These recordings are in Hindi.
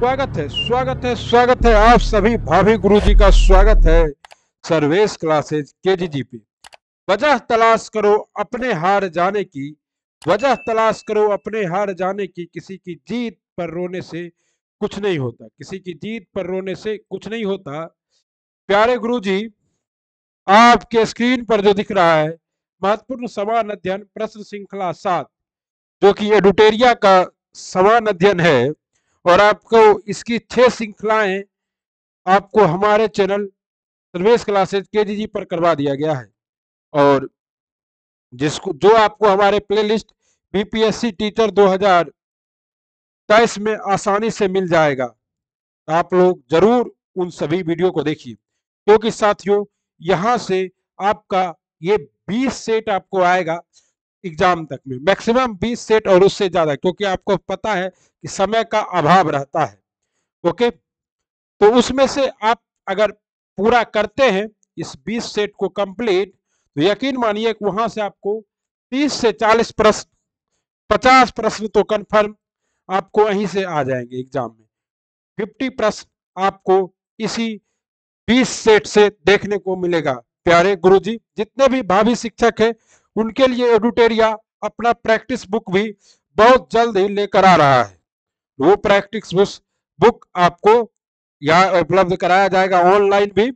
स्वागत है आप सभी भाभी गुरुजी का स्वागत है सर्वेश क्लासेज केजीजी पे। वजह तलाश करो अपने हार जाने की, वजह तलाश करो अपने हार जाने की। किसी की जीत पर रोने से कुछ नहीं होता, किसी की जीत पर रोने से कुछ नहीं होता। प्यारे गुरुजी, आपके स्क्रीन पर जो दिख रहा है महत्वपूर्ण समान अध्ययन प्रश्न श्रृंखला 7, जो कि एडुटेरिया का समान अध्ययन है, और आपको इसकी 6 श्रृंखलाएं आपको हमारे चैनल सर्वेश क्लासेज केजीजी पर करवा दिया गया है, और जिसको जो आपको हमारे प्लेलिस्ट बीपीएससी टीचर 2023 में आसानी से मिल जाएगा। आप लोग जरूर उन सभी वीडियो को देखिए, क्योंकि साथियों यहां से आपका ये 20 सेट आपको आएगा एग्जाम तक में, मैक्सिमम 20 सेट और उससे ज्यादा, क्योंकि आपको पता है कि समय का अभाव रहता है। ओके, तो उसमें से आप अगर पूरा करते हैं इस 20 सेट को कंप्लीट, तो यकीन मानिए कि वहां से आपको 30 से 40 प्रश्न, 50 प्रश्न तो कंफर्म आपको वहीं से आ जाएंगे एग्जाम में। 50 प्रश्न आपको इसी 20 सेट से देखने को मिलेगा। प्यारे गुरुजी, जितने भी भावी शिक्षक हैं उनके लिए एडुटेरिया अपना प्रैक्टिस बुक भी बहुत जल्द ही लेकर आ रहा है। वो प्रैक्टिस बुक आपको यहाँ उपलब्ध कराया जाएगा ऑनलाइन भी,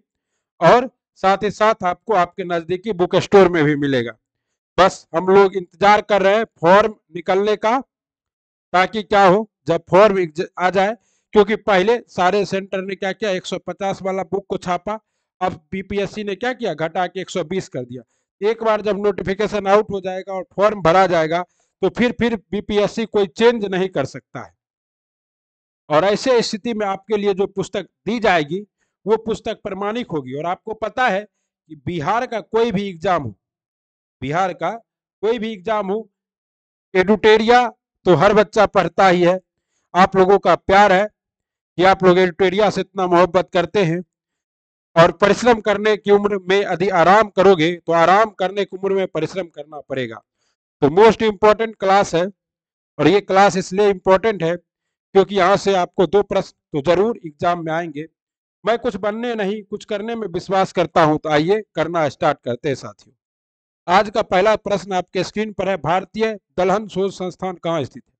और साथ ही साथ आपको आपके नजदीकी बुक स्टोर में भी मिलेगा। बस हम लोग इंतजार कर रहे हैं फॉर्म निकलने का, ताकि क्या हो जब फॉर्म आ जाए, क्योंकि पहले सारे सेंटर ने क्या किया, 150 वाला बुक को छापा, अब बीपीएससी ने क्या किया, घटा के 120 कर दिया। एक बार जब नोटिफिकेशन आउट हो जाएगा और फॉर्म भरा जाएगा, तो फिर बीपीएससी कोई चेंज नहीं कर सकता है। और ऐसे स्थिति में आपके लिए जो पुस्तक दी जाएगी वो पुस्तक प्रमाणिक होगी। और आपको पता है कि बिहार का कोई भी एग्जाम हो, बिहार का कोई भी एग्जाम हो, एडुटेरिया तो हर बच्चा पढ़ता ही है। आप लोगों का प्यार है कि आप लोग एडुटेरिया से इतना मोहब्बत करते हैं, और परिश्रम करने की उम्र में यदि आराम करोगे तो आराम करने की उम्र में परिश्रम करना पड़ेगा। तो मोस्ट इंपॉर्टेंट क्लास है, और ये क्लास इसलिए इंपॉर्टेंट है क्योंकि यहाँ से आपको 2 प्रश्न तो जरूर एग्जाम में आएंगे। मैं कुछ बनने नहीं कुछ करने में विश्वास करता हूं, तो आइए करना स्टार्ट करते हैं साथियों। आज का पहला प्रश्न आपके स्क्रीन पर है, भारतीय दलहन शोध संस्थान कहाँ स्थित है?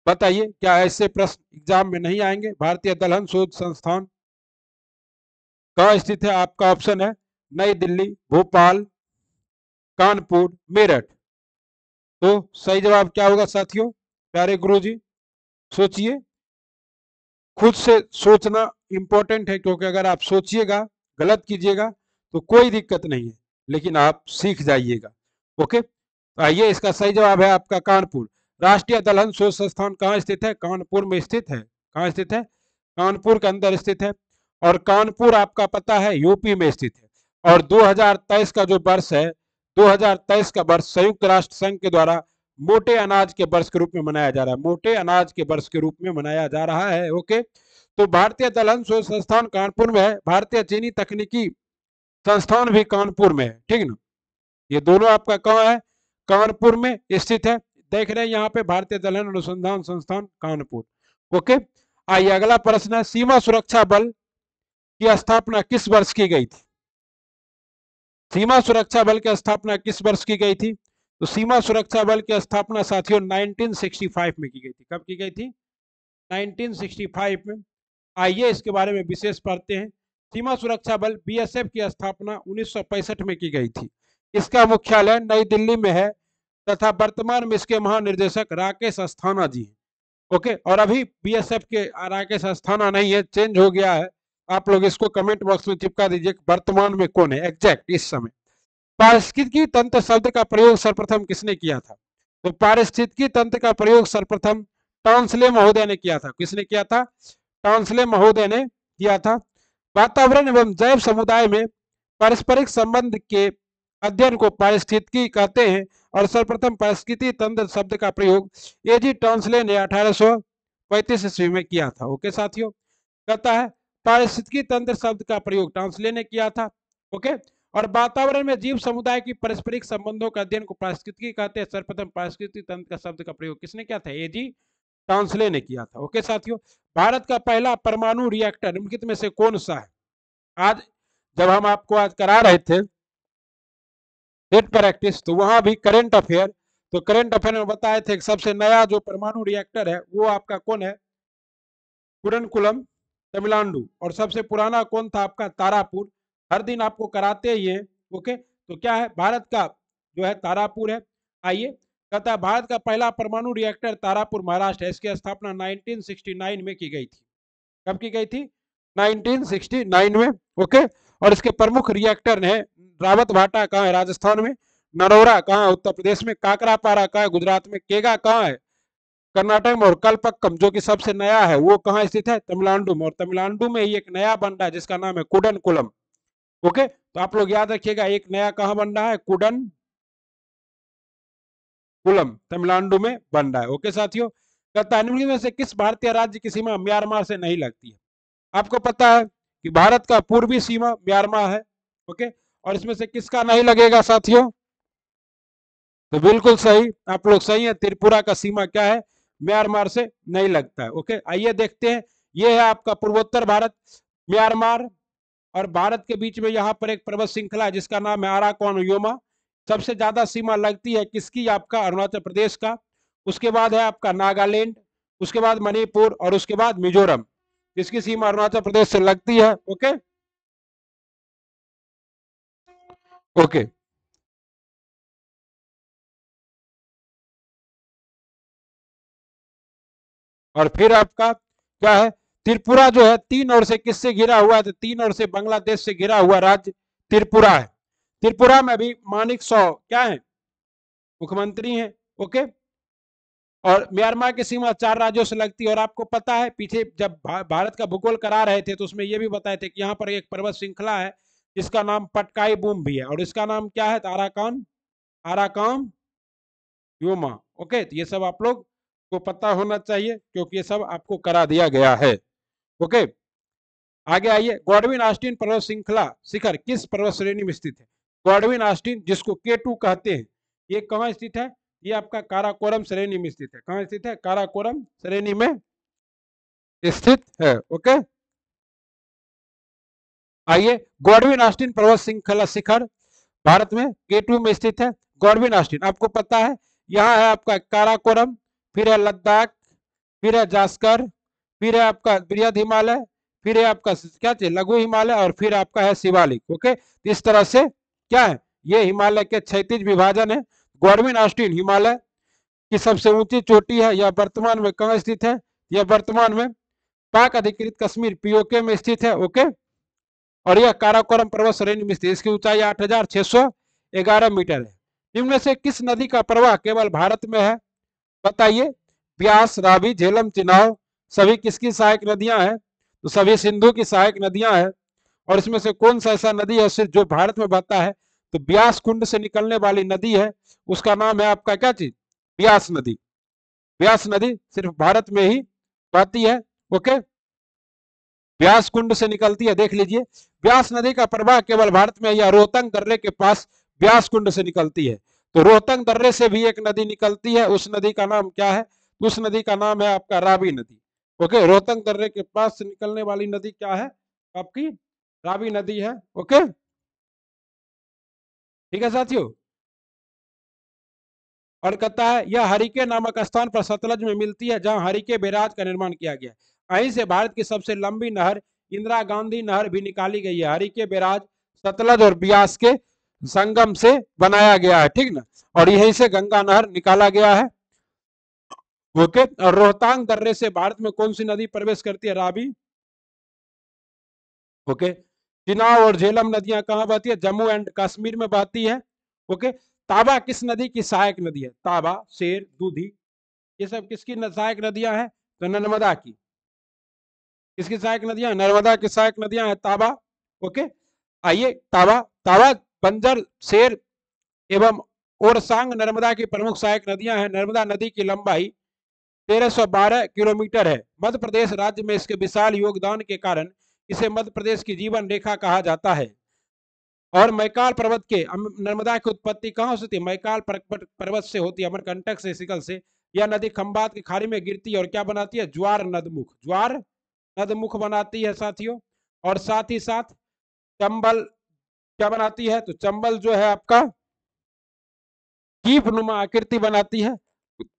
बताइए, क्या ऐसे प्रश्न एग्जाम में नहीं आएंगे? भारतीय दलहन शोध संस्थान कहाँ स्थित है? आपका ऑप्शन है नई दिल्ली, भोपाल, कानपुर, मेरठ। तो सही जवाब क्या होगा साथियों? प्यारे गुरुजी सोचिए, खुद से सोचना इंपॉर्टेंट है, क्योंकि अगर आप सोचिएगा, गलत कीजिएगा तो कोई दिक्कत नहीं है, लेकिन आप सीख जाइएगा। ओके, तो आइए, इसका सही जवाब है आपका कानपुर। राष्ट्रीय दलहन शोध संस्थान कहाँ स्थित है? कानपुर में स्थित है। कहाँ स्थित है? कानपुर के अंदर स्थित है। और कानपुर आपका पता है यूपी में स्थित है। और 2023 का जो वर्ष है, 2023 का वर्ष संयुक्त राष्ट्र संघ के द्वारा मोटे अनाज के वर्ष के रूप में मनाया जा रहा है, मोटे अनाज के वर्ष के रूप में मनाया जा रहा है। ओके, तो भारतीय दलहन शोध संस्थान कानपुर में है। भारतीय चीनी तकनीकी संस्थान भी कानपुर में है, ठीक ना? ये दोनों आपका कहाँ है? कानपुर में स्थित है। देख रहे हैं यहाँ पे भारतीय दलहन अनुसंधान संस्थान कानपुर। ओके, आइए अगला प्रश्न है, सीमा सुरक्षा बल की स्थापना किस वर्ष की गई थी? सीमा सुरक्षा बल की स्थापना किस वर्ष की गई थी? तो सीमा सुरक्षा बल की स्थापना साथियों 1965 में की गई थी। कब की गई थी? 1965 में। आइए इसके बारे में विशेष पढ़ते हैं। सीमा सुरक्षा बल बीएसएफ की स्थापना 1965 में की गई थी। इसका मुख्यालय नई दिल्ली में है, तथा वर्तमान में इसके महानिर्देशक राकेश अस्थाना जी हैं। ओके, और अभी बीएसएफ के राकेश अस्थाना नहीं है, चेंज हो गया है। आप लोग इसको कमेंट बॉक्स में चिपका दीजिए वर्तमान में कौन है एग्जैक्ट इस समय। पारिस्थितिकी तंत्र शब्द का प्रयोग सर्वप्रथम किसने किया था? तो पारिस्थितिकी तंत्र का प्रयोग सर्वप्रथम टॉन्सले महोदय ने किया था। किसने किया था? टॉन्सले महोदय ने किया था। वातावरण एवं जैव समुदाय में पारस्परिक संबंध के अध्ययन को पारिस्थितिकी कहते हैं, और सर्वप्रथम पारिस्थितिकी तंत्र शब्द का प्रयोग एजी टॉन्सले ने 1835 ईस्वी में किया था। ओके साथियों, कहता है पारिस्थितिकी तंत्र शब्द का प्रयोग टॉन्सले ने किया था। ओके, और वातावरण में जीव समुदाय की पारस्परिक संबंधों का अध्ययन को पारिस्थितिकी कहते हैं। सर्वप्रथम पारिस्थितिकी तंत्र का शब्द का प्रयोग किसने किया था? एजी टांसले ने किया था। ओके साथियों, भारत का पहला परमाणु रिएक्टर निम्नलिखित में से कौन सा है? आज जब हम आपको आज करा रहे थे सेट प्रैक्टिस, तो वहां भी करंट अफेयर, तो करंट अफेयर में बताए थे कि सबसे नया जो परमाणु रिएक्टर है वो आपका कौन है? कुडनकुलम, तमिलनाडु। और सबसे पुराना कौन था? आपका तारापुर। हर दिन आपको कराते ही है। ओके, तो क्या है? भारत का जो है तारापुर है। आइए, कहता है भारत का पहला परमाणु रिएक्टर तारापुर महाराष्ट्र है। इसकी स्थापना 1969 में की गई थी। कब की गई थी? 1969 में। ओके, और इसके प्रमुख रिएक्टर है रावत भाटा कहाँ है? राजस्थान में। नरोरा कहाँ है? उत्तर प्रदेश में। काकरापारा कहाँ है? गुजरात में। केगा कहाँ है? कर्नाटक में। और कलपक्कम जो कि सबसे नया है वो कहाँ स्थित है? तमिलनाडु में। और तमिलनाडु में ही एक नया बन रहा है जिसका नाम है कुडनकुलम। ओके, तो आप लोग याद रखिएगा, एक नया कहाँ बन रहा है? कुडनकुलम, तमिलनाडु में बन रहा है। ओके साथियों, कहता है निम्नलिखित में से किस भारतीय राज्य की सीमा म्यांमार से नहीं लगती है? आपको पता है कि भारत का पूर्वी सीमा म्यांमार है। ओके, और इसमें से किसका नहीं लगेगा साथियों? तो बिल्कुल सही, आप लोग सही है। त्रिपुरा का सीमा क्या है? म्यांमार से नहीं लगता है। ओके, आइए देखते हैं। ये है आपका पूर्वोत्तर भारत, म्यांमार और भारत के बीच में यहाँ पर एक पर्वत श्रृंखला है जिसका नाम है अराकॉन योमा। सबसे ज्यादा सीमा लगती है किसकी? आपका अरुणाचल प्रदेश का। उसके बाद है आपका नागालैंड, उसके बाद मणिपुर और उसके बाद मिजोरम। इसकी सीमा अरुणाचल प्रदेश से लगती है। ओके ओके, और फिर आपका क्या है? त्रिपुरा जो है तीन ओर से किससे घिरा हुआ है? तो तीन ओर से बांग्लादेश से घिरा हुआ राज्य त्रिपुरा है। त्रिपुरा में भी मानिक सौ क्या है? मुख्यमंत्री हैं। ओके, और म्यांमार की सीमा चार राज्यों से लगती है। और आपको पता है पीछे जब भारत का भूगोल करा रहे थे तो उसमें यह भी बताए थे कि यहाँ पर एक पर्वत श्रृंखला है जिसका नाम पटकाई बूम भी है। और इसका नाम क्या है? Arakan, Arakan Yoma. ओके, तो ये सब आप लोग को पता होना चाहिए क्योंकि ये सब आपको करा दिया गया है। ओके, आगे आइए। गॉडविन ऑस्टिन पर्वत श्रृंखला शिखर किस पर्वत श्रेणी में स्थित है? गॉडविन ऑस्टिन जिसको K2 कहते हैं, ये कहाँ स्थित है? ये आपका काराकोरम श्रेणी में स्थित है। कहाँ स्थित है? काराकोरम श्रेणी में स्थित है। ओके, आइए। गॉडविन ऑस्टिन पर्वत श्रृंखला शिखर भारत में K2 में स्थित है। गॉडविन ऑस्टिन आपको पता है, यहाँ है आपका काराकोरम, फिर है लद्दाख, फिर है जास्कर, फिर है आपका बृहद हिमालय, फिर है आपका क्या चाहिए? लघु हिमालय, और फिर आपका है शिवालिक। ओके, इस तरह से क्या है? ये हिमालय के क्षैतिज विभाजन है। गॉडविन ऑस्टिन हिमालय की सबसे ऊंची चोटी है। यह वर्तमान में कहाँ स्थित है? यह वर्तमान में पाक अधिकृत कश्मीर पीओके में स्थित है। ओके, और यह काराकोरम पर्वत श्रेणी में स्थित। इसकी ऊंचाई 8,611 मीटर है। इनमें से किस नदी का प्रवाह केवल भारत में है? बताइए। ब्यास, रावी, झेलम, चिनाव सभी किसकी सहायक नदियां हैं? तो सभी सिंधु की सहायक नदियां हैं। और इसमें से कौन सा ऐसा नदी है सिर्फ जो भारत में बहता है? तो ब्यास कुंड से निकलने वाली नदी है, उसका नाम है आपका क्या चीज? ब्यास नदी। ब्यास नदी सिर्फ भारत में ही बहती है। ओके, ब्यास कुंड से निकलती है, देख लीजिए। ब्यास नदी का प्रवाह केवल भारत में या रोहतंग दर्रे के पास ब्यास कुंड से निकलती है। तो रोहतंग दर्रे से भी एक नदी निकलती है, उस नदी का नाम क्या है? उस नदी का नाम है आपका रावी नदी। ओके, रोहतंग दर्रे के पास से निकलने वाली नदी क्या है? आपकी रावी नदी है। ओके, ठीक है साथियों। और कहता है यह हरिके नामक स्थान पर सतलज में मिलती है जहां हरिके बैराज का निर्माण किया गया है। वहीं से भारत की सबसे लंबी नहर इंदिरा गांधी नहर भी निकाली गई है। हरिके बैराज सतलज और ब्यास के संगम से बनाया गया है, ठीक ना। और यहीं से गंगा नहर निकाला गया है। ओके, और रोहतांग दर्रे से भारत में कौन सी नदी प्रवेश करती है? रावी। ओके, चिनाब और झेलम नदियां कहाँ बहती है? जम्मू एंड कश्मीर में बहती है। ओके, ताबा किस नदी की सहायक नदी है? ताबा, शेर, दूधी, ये सब किसकी सहायक नदियां हैं? तो नर्मदा की। किसकी सहायक नदियां? नर्मदा की सहायक नदियां हैं ताबा। ओके, आइए। ताबा, ताबा, बंजर, शेर एवं ओरसांग नर्मदा की प्रमुख सहायक नदियां हैं। नर्मदा नदी की लंबाई 1312 किलोमीटर है। मध्य प्रदेश राज्य में इसके विशाल योगदान के कारण इसे मध्य प्रदेश की जीवन रेखा कहा जाता है। और मैकाल पर्वत के नर्मदा की उत्पत्ति कहां से होती है? मैकाल पर्वत से होती है, अमरकंटक से, शिखल से यह नदी खंबात की खाड़ी में गिरती है और क्या बनाती है, ज्वार नदमुख बनाती है साथियों। और साथ ही साथ चंबल क्या बनाती है, तो चंबल जो है आपका कीप नुमा आकृति बनाती है,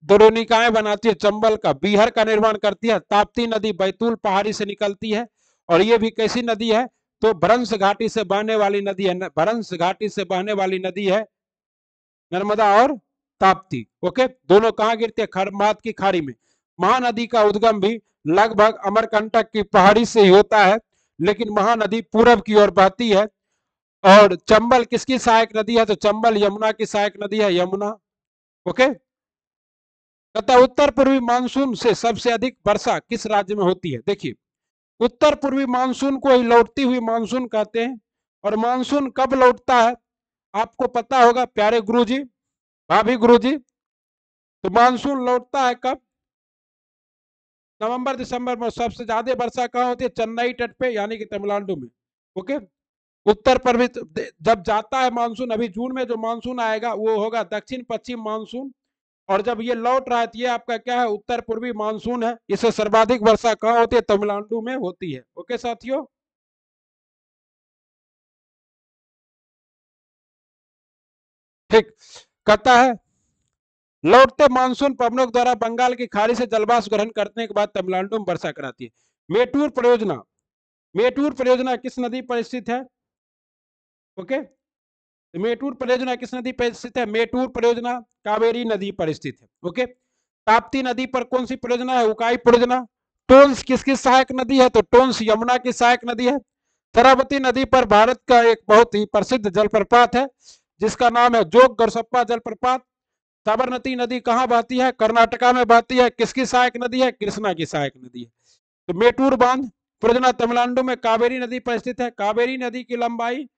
द्रोणिकाएं बनाती है, चंबल का बीहर का निर्माण करती है। ताप्ती नदी बैतूल पहाड़ी से निकलती है और ये भी कैसी नदी है, तो भ्रंश घाटी से बहने वाली नदी है, भ्रंश घाटी से बहने वाली नदी है नर्मदा और ताप्ती। ओके, दोनों कहां गिरते हैं, खरमात की खाड़ी में। महानदी का उद्गम भी लगभग अमरकंटक की पहाड़ी से ही होता है, लेकिन महानदी पूरब की ओर बहती है। और चंबल किसकी सहायक नदी है, तो चंबल यमुना की सहायक नदी है, यमुना। ओके, तथा उत्तर पूर्वी मानसून से सबसे अधिक वर्षा किस राज्य में होती है। देखिए, उत्तर पूर्वी मानसून को ही लौटती हुई मानसून कहते हैं। और मानसून कब लौटता है, आपको पता होगा प्यारे गुरुजी, भाभी गुरुजी, तो मानसून लौटता है कब, नवंबर दिसंबर में। सबसे ज्यादा वर्षा कहाँ होती है, चेन्नई तट पे यानी कि तमिलनाडु में। ओके, उत्तर पूर्वी जब जाता है मानसून, अभी जून में जो मानसून आएगा वो होगा दक्षिण पश्चिम मानसून। और जब ये लौट रहा है तो ये आपका क्या है, उत्तर पूर्वी मानसून है। इससे सर्वाधिक वर्षा कहाँ होती है, तमिलनाडु में होती है। ओके साथियों, ठीक, कहता है लौटते मानसून पवनों द्वारा बंगाल की खाड़ी से जलवाष्प ग्रहण करने के बाद तमिलनाडु में वर्षा कराती है। मेटूर परियोजना किस नदी पर स्थित है। ओके, मेटूर परियोजना किस नदी पर स्थित है, मेटूर परियोजना कावेरी नदी पर स्थित है। ओके, ताप्ती नदी पर कौन सी परियोजना है, उकाई परियोजना। टोन्स किसकी सहायक नदी है, तो टोन्स यमुना की सहायक नदी है। शरावती नदी पर भारत का एक बहुत ही प्रसिद्ध जलप्रपात है जिसका नाम है जोग गरसप्पा जलप्रपात। साबरमती नदी कहाँ बहती है, कर्नाटका में बहती है, किसकी सहायक नदी है, कृष्णा की सहायक नदी है। तो मेटूर बांध परियोजना तमिलनाडु में कावेरी नदी पर स्थित है। कावेरी नदी की लंबाई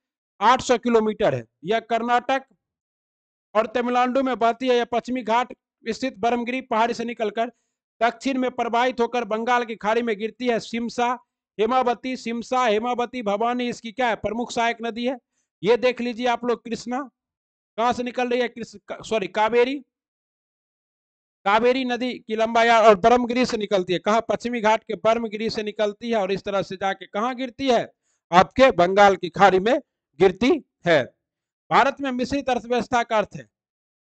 800 किलोमीटर है। यह कर्नाटक और तमिलनाडु में बहती है। यह पश्चिमी घाट स्थित बरमगिरी पहाड़ी से निकलकर दक्षिण में प्रवाहित होकर बंगाल की खाड़ी में गिरती है। सिमसा हेमावती भवानी इसकी क्या है, प्रमुख सहायक नदी है। ये देख लीजिए आप लोग, कृष्णा कहां से निकल रही है, सॉरी कावेरी नदी की लंबाई और बरमगिरी से निकलती है। कहा, पश्चिमी घाट के बरमगिरी से निकलती है और इस तरह से जाके कहां गिरती है, आपके बंगाल की खाड़ी में गिरती है। भारत में मिश्रित अर्थव्यवस्था का अर्थ है,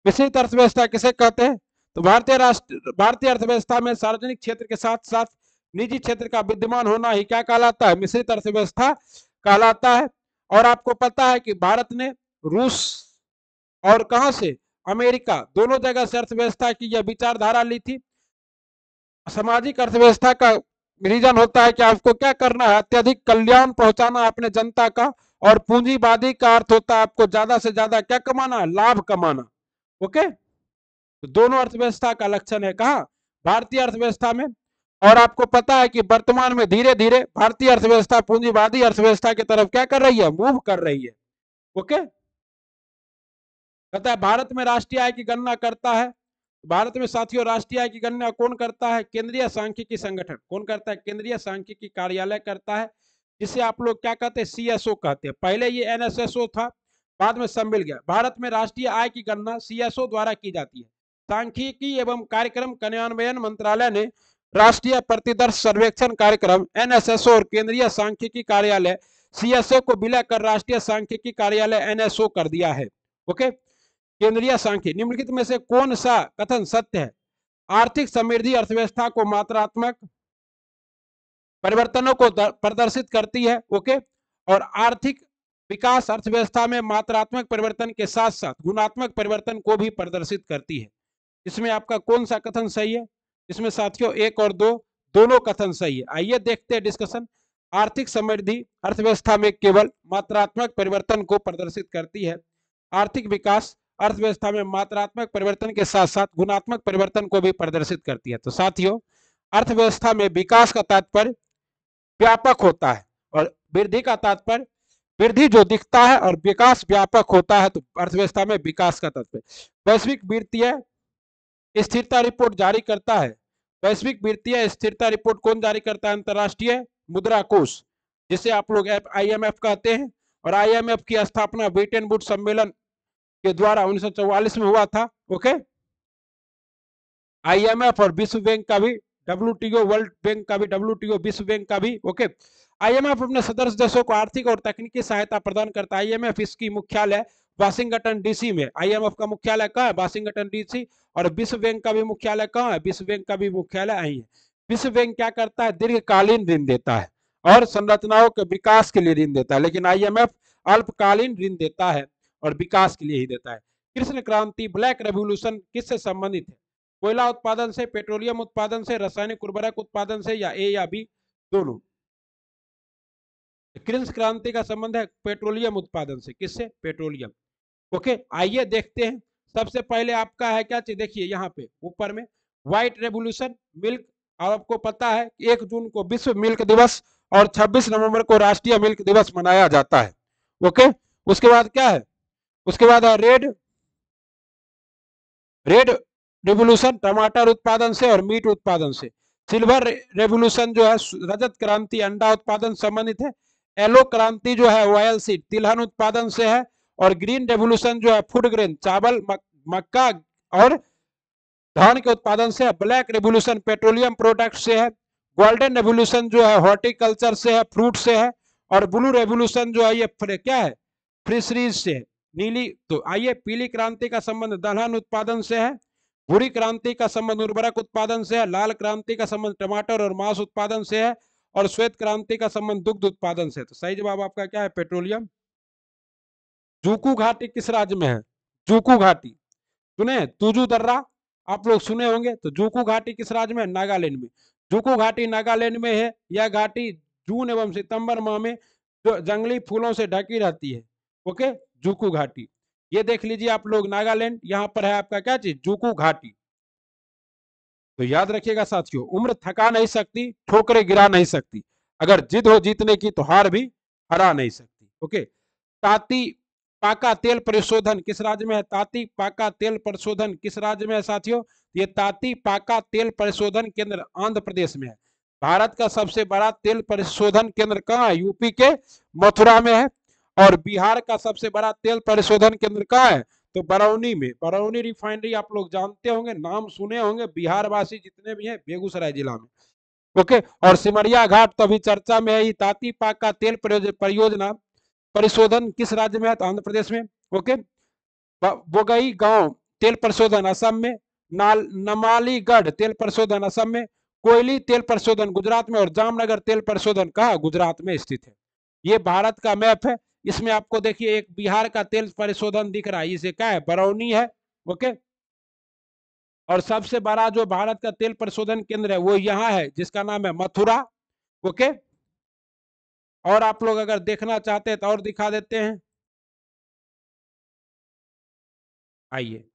मिश्रित अर्थव्यवस्था किसे कहते हैं, तो भारतीय अर्थव्यवस्था में सार्वजनिक क्षेत्र के साथ साथ निजी क्षेत्र का विद्यमान होना ही क्या कहलाता है, मिश्रित अर्थव्यवस्था कहलाता है। और आपको पता है कि भारत ने रूस और कहां से, अमेरिका, दोनों जगह से अर्थव्यवस्था की यह विचारधारा ली थी। सामाजिक अर्थव्यवस्था का रीजन होता है कि आपको क्या करना है, अत्यधिक कल्याण पहुंचाना अपने जनता का। और पूंजीवादी का अर्थ होता है आपको ज्यादा से ज्यादा क्या कमाना, लाभ कमाना। ओके, तो दोनों अर्थव्यवस्था का लक्षण है कहा, भारतीय अर्थव्यवस्था में। और आपको पता है कि वर्तमान में धीरे धीरे भारतीय अर्थव्यवस्था पूंजीवादी अर्थव्यवस्था की तरफ क्या कर रही है, मूव कर रही है। ओके, कहता है भारत में राष्ट्रीय आय की गणना करता है। भारत में साथियों राष्ट्रीय आय की गणना कौन करता है, केंद्रीय सांख्यिकी संगठन। कौन करता है, केंद्रीय सांख्यिकी कार्यालय करता है, जिसे आप लोग क्या कहते हैं, सीएसओ कहते हैं। पहले ये एनएसएसओ था, बाद में सब मिल गया। भारत में राष्ट्रीय आय की गणना सीएसओ द्वारा की जाती है। सांख्यिकी एवं कार्यक्रम कार्यान्वयन मंत्रालय ने राष्ट्रीय प्रतिदर्श सर्वेक्षण कार्यक्रम एनएसएसओ और केंद्रीय सांख्यिकी कार्यालय सीएसओ को विलय कर राष्ट्रीय सांख्यिकी कार्यालय एनएसओ कर दिया है। ओके, केंद्रीय सांख्यिकी निम्नलिखित में से कौन सा कथन सत्य है, आर्थिक समृद्धि अर्थव्यवस्था को मात्रात्मक परिवर्तनों को प्रदर्शित करती है। ओके, और आर्थिक विकास अर्थव्यवस्था में मात्रात्मक परिवर्तन के साथ साथ गुणात्मक परिवर्तन को भी प्रदर्शित करती है। इसमें आपका कौन सा कथन सही है, इसमें साथियों एक और दो दोनों कथन सही है। आइए देखते हैं डिस्कशन। आर्थिक समृद्धि अर्थव्यवस्था में केवल मात्रात्मक परिवर्तन को प्रदर्शित करती है। आर्थिक विकास अर्थव्यवस्था में मात्रात्मक परिवर्तन के साथ साथ गुणात्मक परिवर्तन को भी प्रदर्शित करती है। तो साथियों अर्थव्यवस्था में विकास का तात्पर्य व्यापक होता है और वृद्धि का तात्पर्य वृद्धि जो दिखता है और विकास व्यापक होता है। तो अर्थव्यवस्था में विकास का तात्पर्य वैश्विक वित्तीय स्थिरता रिपोर्ट जारी करता है। वैश्विक वित्तीय स्थिरता रिपोर्ट कौन जारी करता है, अंतरराष्ट्रीय मुद्रा कोष, जिसे आप लोग आईएमएफ कहते हैं। और आईएमएफ की स्थापना ब्रिटेन वुड सम्मेलन के द्वारा 1944 में हुआ था। ओके, IMF और विश्व बैंक का भी, WTO वर्ल्ड बैंक का भी, WTO विश्व बैंक का भी। ओके, IMF अपने सदस्य देशों को आर्थिक और तकनीकी सहायता प्रदान करता है। IMF इसकी मुख्यालय वाशिंगटन डीसी में, IMF का मुख्यालय कहाँ है? Washington DC. और विश्व बैंक का भी मुख्यालय कहाँ है? विश्व बैंक का भी मुख्यालय यहीं है। विश्व बैंक क्या करता है? दीर्घकालीन ऋण देता है और संरचनाओं के विकास के लिए ऋण देता है, लेकिन IMF अल्पकालीन ऋण देता है और विकास के लिए ही देता है। कृष्ण क्रांति, ब्लैक रेवोल्यूशन किससे संबंधित है? कोयला उत्पादन से, पेट्रोलियम उत्पादन से, रासायनिक उर्वरक उत्पादन से, या ए या बी दोनों? कृष्ण क्रांति का संबंध है पेट्रोलियम उत्पादन से। किससे? पेट्रोलियम। ओके, आइए देखते हैं। सबसे पहले आपका है क्या चीज? देखिए यहाँ पे ऊपर में व्हाइट रेवोल्यूशन, मिल्क। और आपको पता है 1 जून को विश्व मिल्क दिवस और 26 नवंबर को राष्ट्रीय मिल्क दिवस मनाया जाता है। ओके, उसके बाद क्या है? उसके बाद है रेड रेवोल्यूशन, टमाटर उत्पादन से और मीट उत्पादन से। सिल्वर रेवोल्यूशन जो है रजत क्रांति, अंडा उत्पादन संबंधित है। येलो क्रांति जो है ऑयल सीड, तिलहन उत्पादन से है। और ग्रीन रेवोल्यूशन जो है फूड ग्रेन, चावल, मक्का और धान के उत्पादन से है। ब्लैक रेवोल्यूशन पेट्रोलियम प्रोडक्ट से है। गोल्डन रेवोल्यूशन जो है हॉर्टिकल्चर से है, फ्रूट से है। और ब्लू रेवोल्यूशन जो है ये क्या है? फिशरीज से है। नीली, तो आइए, पीली क्रांति का संबंध दलहन उत्पादन से है। भूरी क्रांति का संबंध उर्वरक उत्पादन से है। लाल क्रांति का संबंध टमाटर और मांस उत्पादन से है। और श्वेत क्रांति का संबंध दुग्ध उत्पादन से है। तो सही जवाब आपका क्या है? पेट्रोलियम। जूकू घाटी किस राज्य में है? जूकू घाटी सुने? तुजू दर्रा आप लोग सुने होंगे। तो जूकू घाटी किस राज्य में? नागालैंड में। जूकू घाटी नागालैंड में है। यह घाटी जून एवं सितंबर माह में जो जंगली फूलों से ढकी रहती है। ओके, जूकू घाटी ये देख लीजिए आप लोग, नागालैंड। यहाँ पर है आपका क्या चीज? जूकू घाटी। तो याद रखिएगा साथियों, उम्र थका नहीं सकती, ठोकरे गिरा नहीं सकती, अगर जिद हो जीतने की तो हार भी हरा नहीं सकती। ओके, ताती पाका तेल परिशोधन किस राज्य में है? ताती पाका तेल परिशोधन किस राज्य में है साथियों? ये ताती पाका तेल परिशोधन केंद्र आंध्र प्रदेश में है। भारत का सबसे बड़ा तेल परिशोधन केंद्र कहाँ है? यूपी के मथुरा में है। और बिहार का सबसे बड़ा तेल परिशोधन केंद्र कहाँ है? तो बरौनी में। बरौनी रिफाइनरी आप लोग जानते होंगे, नाम सुने होंगे, बिहार वासी जितने भी हैं, बेगूसराय जिला में। ओके, और सिमरिया घाट तो अभी चर्चा में है। ताती पाका तेल परियोजना परिशोधन किस राज्य में है? तो आंध्र प्रदेश में। ओके, बोगई गांव तेल परिशोधन असम में। नमालीगढ़ तेल परिशोधन असम में। कोयली तेल परिशोधन गुजरात में। और जामनगर तेल परिशोधन कहाँ? गुजरात में स्थित है। ये भारत का मैप है। इसमें आपको देखिए एक बिहार का तेल परिशोधन दिख रहा है, इसे क्या है? बरौनी है। ओके, और सबसे बड़ा जो भारत का तेल परिशोधन केंद्र है वो यहाँ है, जिसका नाम है मथुरा। ओके, और आप लोग अगर देखना चाहते हैं तो और दिखा देते हैं। आइए,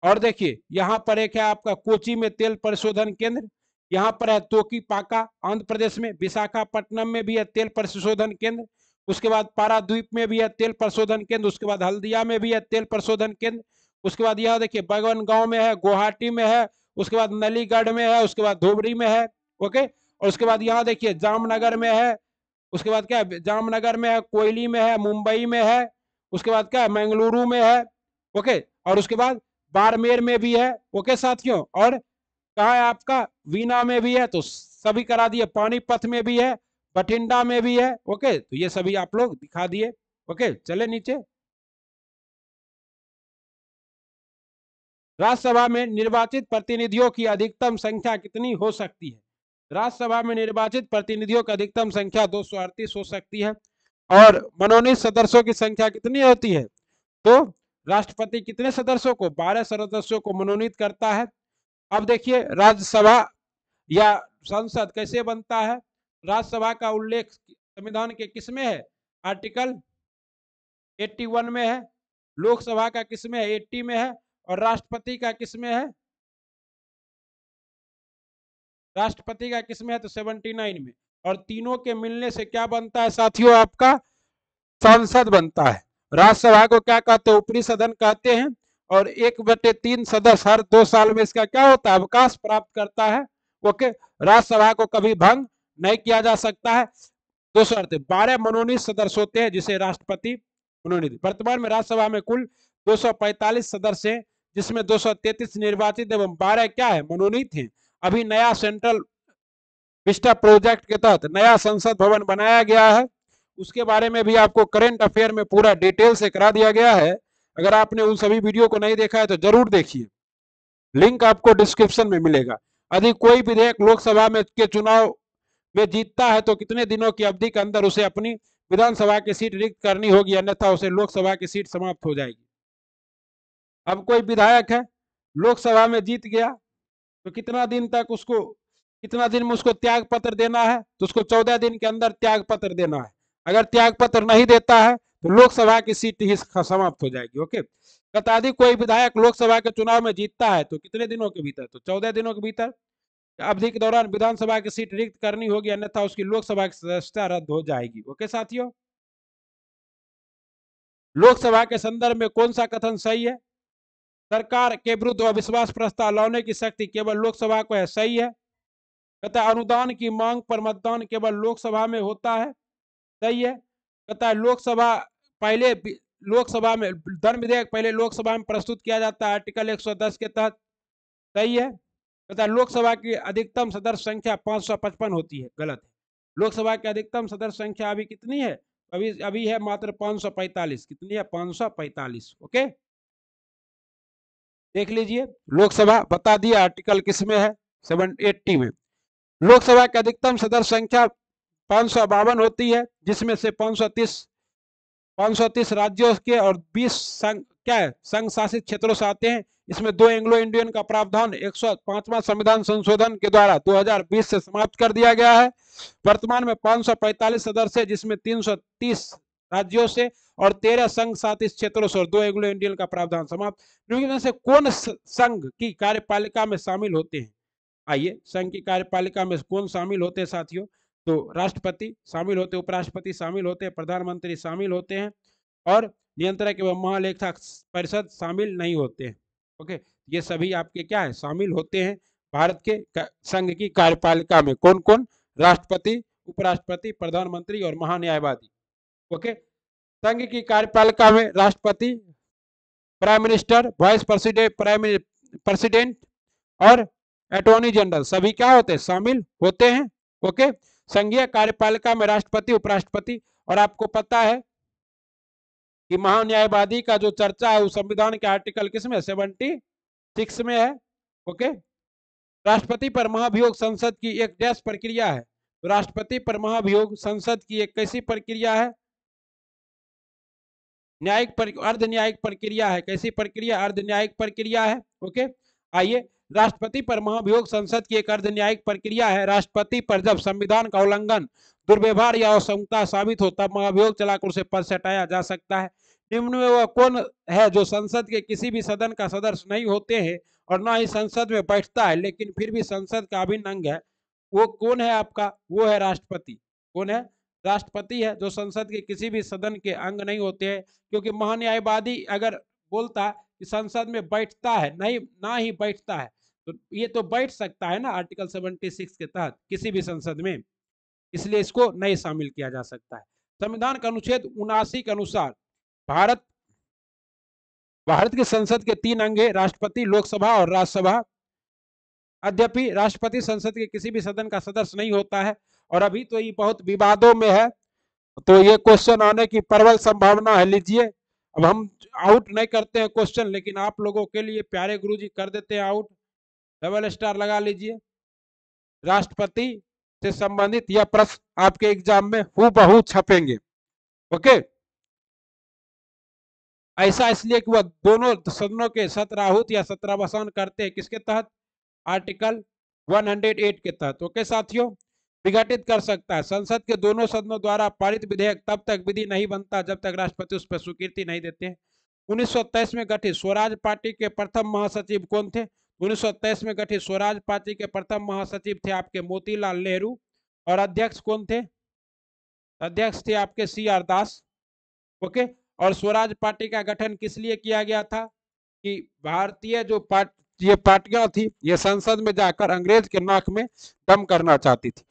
और देखिए यहाँ पर एक है आपका कोची में तेल परिशोधन केंद्र। यहाँ पर है तोकी पाका आंध्र प्रदेश में। विशाखापट्टनम में भी है तेल परिशोधन केंद्र। उसके बाद पाराद्वीप में भी है तेल परिशोधन केंद्र। उसके बाद हल्दिया में भी है तेल परिशोधन केंद्र। उसके बाद यह देखिए बगवन गांव में है, गुवाहाटी में है। उसके बाद नलीगढ़ में है। उसके बाद धोबरी में है। ओके, और उसके बाद यहाँ देखिए जामनगर में है। उसके बाद क्या है? जामनगर में है, कोयली में है, मुंबई में है। उसके बाद क्या है? मंगलुरु में है। ओके, और उसके बाद बाड़मेर में भी है। ओके साथियों, और कहा है आपका? वीना में भी है। तो सभी करा दिए। पानीपत में भी है, बठिंडा में भी है। ओके, तो ये सभी आप लोग दिखा दिए। ओके, चले नीचे। राज्यसभा में निर्वाचित प्रतिनिधियों की अधिकतम संख्या कितनी हो सकती है? राज्यसभा में निर्वाचित प्रतिनिधियों की अधिकतम संख्या 238 हो सकती है। और मनोनीत सदस्यों की संख्या कितनी होती है? तो राष्ट्रपति कितने सदस्यों को? 12 सदस्यों को मनोनीत करता है। अब देखिए राज्यसभा या संसद कैसे बनता है? राज्यसभा का उल्लेख संविधान के किस में है? आर्टिकल 81 में है। लोकसभा का किस में है? 80 में है। और राष्ट्रपति का किस में है? राष्ट्रपति का किस में है? तो 79 में। और तीनों के मिलने से क्या बनता है साथियों? आपका संसद बनता है। राज्यसभा को क्या कहते हैं? ऊपरी सदन कहते हैं। और 1/3 सदस्य हर 2 साल में इसका क्या होता है? अवकाश प्राप्त करता है। ओके, राज्यसभा को कभी भंग नहीं किया जा सकता है। 12 मनोनीत सदस्य होते हैं जिसे राष्ट्रपति मनोनीत। वर्तमान में राज्यसभा में कुल 245 सदस्य हैं, जिसमें 233 निर्वाचित एवं 12 क्या है मनोनीत हैं। अभी नया सेंट्रल विस्टा प्रोजेक्ट के तहत नया संसद भवन बनाया गया है, उसके बारे में भी आपको करंट अफेयर में पूरा डिटेल से करा दिया गया है। अगर आपने उन सभी वीडियो को नहीं देखा है तो जरूर देखिए, लिंक आपको डिस्क्रिप्शन में मिलेगा। यदि कोई विधेयक लोकसभा में के चुनाव में जीतता है तो कितने दिनों की अवधि के अंदर उसे अपनी विधानसभा की सीट रिक्त करनी होगी, अन्यथा उसे लोकसभा की सीट समाप्त हो जाएगी। अब कोई विधायक है, लोकसभा में जीत गया, तो कितना दिन में उसको त्याग पत्र देना है, तो उसको 14 दिन के अंदर त्याग पत्र देना है। अगर त्याग पत्र नहीं देता है तो लोकसभा की सीट ही समाप्त हो जाएगी। ओके, यदि कोई विधायक लोकसभा के चुनाव में जीतता है तो कितने दिनों के भीतर, तो 14 दिनों के भीतर अवधि के दौरान विधानसभा की सीट रिक्त करनी होगी, अन्यथा उसकी लोकसभा की सदस्यता रद्द हो जाएगी। ओके साथियों, लोकसभा के संदर्भ में कौन सा कथन सही है? सरकार के विरुद्ध अविश्वास प्रस्ताव लाने की शक्ति केवल लोकसभा को है, सही है। कहता है अनुदान की मांग पर मतदान केवल लोकसभा में होता है, सही है। कहता है लोकसभा में धन विधेयक पहले लोकसभा में प्रस्तुत किया जाता है आर्टिकल 110 के तहत, सही है। कहता है लोकसभा की अधिकतम सदस्य संख्या 555 होती है, गलत है। लोकसभा की अधिकतम सदस्य संख्या अभी कितनी है? अभी है मात्र 545। कितनी है? 545। ओके, देख लीजिए, लोकसभा बता दिया आर्टिकल किसमें है, 780 में। लोकसभा की अधिकतम सदस्य संख्या 552 होती है, जिसमें से 530 राज्यों के और 20 संघ शासित क्षेत्रों से आते हैं। इसमें 2 एंग्लो इंडियन का प्रावधान 105वां संविधान संशोधन के द्वारा 2020 से समाप्त कर दिया गया है। वर्तमान में 545 सदस्य है, जिसमें 330 राज्यों से और 13 संघ शासित क्षेत्रों से और 2 एंग्लो इंडियन का प्रावधान समाप्त। निम्न से कौन संघ की कार्यपालिका में शामिल होते हैं? आइए, संघ की कार्यपालिका में कौन शामिल होते हैं साथियों? तो राष्ट्रपति शामिल होते, उपराष्ट्रपति शामिल होते, प्रधानमंत्री शामिल होते हैं और नियंत्रक एवं महालेखा परिषद शामिल नहीं होते हैं। ओके, ये सभी आपके क्या है, शामिल होते हैं भारत के संघ की कार्यपालिका में। कौन कौन? राष्ट्रपति, उपराष्ट्रपति, प्रधानमंत्री और महान्यायवादी। ओके, संघ की कार्यपालिका में राष्ट्रपति, प्राइम मिनिस्टर, वाइस प्रेसिडेंट और अटॉर्नी जनरल सभी क्या होते हैं, शामिल होते हैं। ओके, संघीय कार्यपालिका में राष्ट्रपति, उपराष्ट्रपति, और आपको पता है कि महान्यायवादी का जो चर्चा है वो संविधान के आर्टिकल किसमें, 76 में है। ओके, राष्ट्रपति पर महाभियोग संसद की एक डैश प्रक्रिया है। तो राष्ट्रपति पर महाभियोग संसद की एक कैसी प्रक्रिया है? अर्ध न्यायिक प्रक्रिया है। कैसी प्रक्रिया? अर्ध न्यायिक प्रक्रिया है। ओके, आइए, राष्ट्रपति पर महाभियोग संसद की एक अर्ध न्यायिक प्रक्रिया है। राष्ट्रपति पर जब संविधान का उल्लंघन, दुर्व्यवहार या असंगता साबित हो तब महाभियोग चलाकर उसे पद से हटाया जा सकता है। निम्न में वह कौन है जो संसद के किसी भी सदन का सदस्य नहीं होते हैं और ना ही संसद में बैठता है, लेकिन फिर भी संसद का अभिन्न अंग है? वो कौन है आपका? वो है राष्ट्रपति। कौन है? राष्ट्रपति है, जो संसद के किसी भी सदन के अंग नहीं होते हैं। क्योंकि महान्यायवादी अगर बोलता कि संसद में बैठता है, नहीं ना ही बैठता है, तो ये तो बैठ सकता है ना आर्टिकल 76 के तहत किसी भी संसद में, इसलिए इसको नहीं शामिल किया जा सकता है। संविधान का अनुच्छेद 79 के अनुसार भारत की संसद के 3 अंग है, राष्ट्रपति, लोकसभा और राज्यसभा। यद्यपि राष्ट्रपति संसद के किसी भी सदन का सदस्य नहीं होता है और अभी तो ये बहुत विवादों में है, तो ये क्वेश्चन आने की प्रबल संभावना है। लीजिए, अब हम आउट नहीं करते हैं क्वेश्चन, लेकिन आप लोगों के लिए प्यारे गुरुजी कर देते हैं आउट। डबल स्टार लगा लीजिए। राष्ट्रपति से संबंधित यह प्रश्न आपके एग्जाम में हूबहू छपेंगे। ओके, ऐसा इसलिए कि वह दोनों सदनों के सत्राहुत या सत्रावसान करते हैं किसके तहत? आर्टिकल 108 के तहत। ओके साथियों, विघटित कर सकता है। संसद के दोनों सदनों द्वारा पारित विधेयक तब तक विधि नहीं बनता जब तक राष्ट्रपति उस पर स्वीकृति नहीं देते हैं। 1923 में गठित स्वराज पार्टी के प्रथम महासचिव कौन थे? 1923 में गठित स्वराज पार्टी के प्रथम महासचिव थे आपके मोतीलाल नेहरू और अध्यक्ष कौन थे? अध्यक्ष थे आपके CR दास। ओके, और स्वराज पार्टी का गठन किस लिए किया गया था? कि भारतीय जो ये पार्टियां थी ये संसद में जाकर अंग्रेज के नाक में दम करना चाहती थी।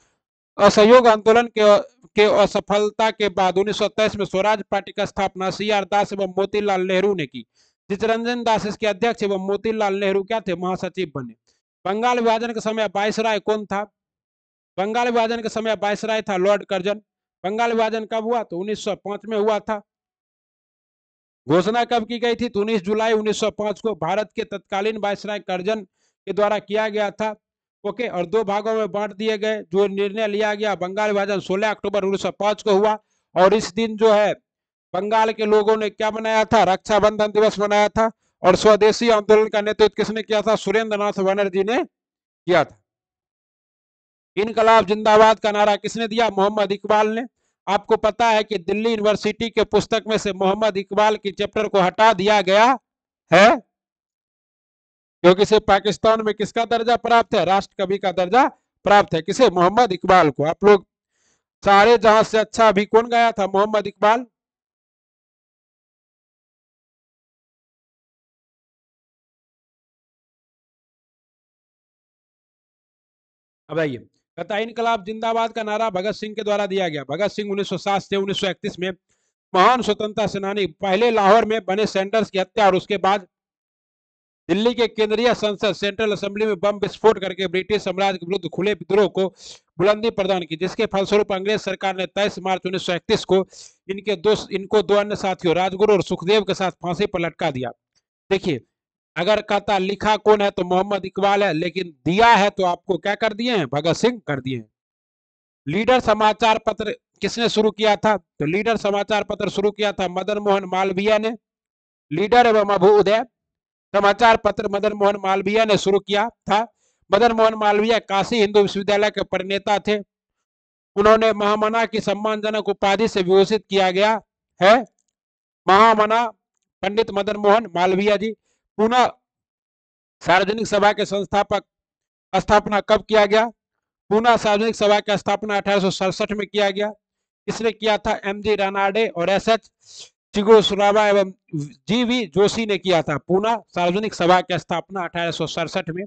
असहयोग आंदोलन के असफलता के बाद 1923 में स्वराज पार्टी का स्थापना CR दास एवं मोतीलाल नेहरू ने की। चित्तरंजन दास इसके अध्यक्ष एवं मोतीलाल नेहरू क्या थे, महासचिव बने। बंगाल विभाजन के समय वायसराय कौन था? बंगाल विभाजन के समय वायसराय था लॉर्ड कर्जन। बंगाल विभाजन कब हुआ? तो 1905 में हुआ था। घोषणा कब की गई थी? तो 19 जुलाई 1905 को भारत के तत्कालीन वायसराय कर्जन के द्वारा किया गया था। ओके, और दो भागों में बांट दिए गए। जो निर्णय लिया गया, बंगाल विभाजन 16 अक्टूबर 1905 को हुआ, और इस दिन जो है बंगाल के लोगों ने क्या मनाया था? रक्षाबंधन दिवस मनाया था। और स्वदेशी आंदोलन का नेतृत्व किसने किया था? सुरेंद्र नाथ बनर्जी ने किया था। इनकलाब जिंदाबाद का नारा किसने दिया? मोहम्मद इकबाल ने। आपको पता है कि दिल्ली यूनिवर्सिटी के पुस्तक में से मोहम्मद इकबाल की चैप्टर को हटा दिया गया है, क्योंकि इसे पाकिस्तान में किसका दर्जा प्राप्त है? राष्ट्र कवि का दर्जा प्राप्त है। किसे? मोहम्मद इकबाल को। आप लोग, सारे जहां से अच्छा अभी कौन गाया था? मोहम्मद इकबाल। अब आइए, कहता है इनकलाब जिंदाबाद का नारा भगत सिंह के द्वारा दिया गया। भगत सिंह 1907 से 1931 में महान स्वतंत्रता सेनानी, पहले लाहौर में बने सैंडर्स की हत्या और उसके बाद दिल्ली के केंद्रीय संसद सेंट्रल असेंबली में बम विस्फोट करके ब्रिटिश साम्राज्य के विरुद्ध खुले विद्रोह को बुलंदी प्रदान की, जिसके फलस्वरूप अंग्रेज सरकार ने 23 मार्च 1931 को इनको दो अन्य साथियों राजगुरु और सुखदेव के साथ फांसी पर लटका दिया। देखिए, अगर कहता लिखा कौन है तो मोहम्मद इकबाल है, लेकिन दिया है तो आपको क्या कर दिए हैं? भगत सिंह कर दिए हैं। लीडर समाचार पत्र किसने शुरू किया था? तो लीडर समाचार पत्र शुरू किया था मदन मोहन मालवीय ने। लीडर एवं अभ्युदय समाचार पत्र मदन मोहन मालवीय ने शुरू किया था। मदन मोहन मालवीय काशी हिंदू विश्वविद्यालय के प्रणेता थे। उन्होंने महामना की सम्मानजनक उपाधि से विभूषित किया गया है। महामना पंडित मदन मोहन मालवीय जी। पुनः सार्वजनिक सभा के संस्थापक स्थापना कब किया गया? पुनः सार्वजनिक सभा की स्थापना 1867 में किया गया। इसने किया था एमजी रानाडे और एसएच चिगोसरावा एवं जीवी जोशी ने किया था। पुनः सार्वजनिक सभा की स्थापना 1867 में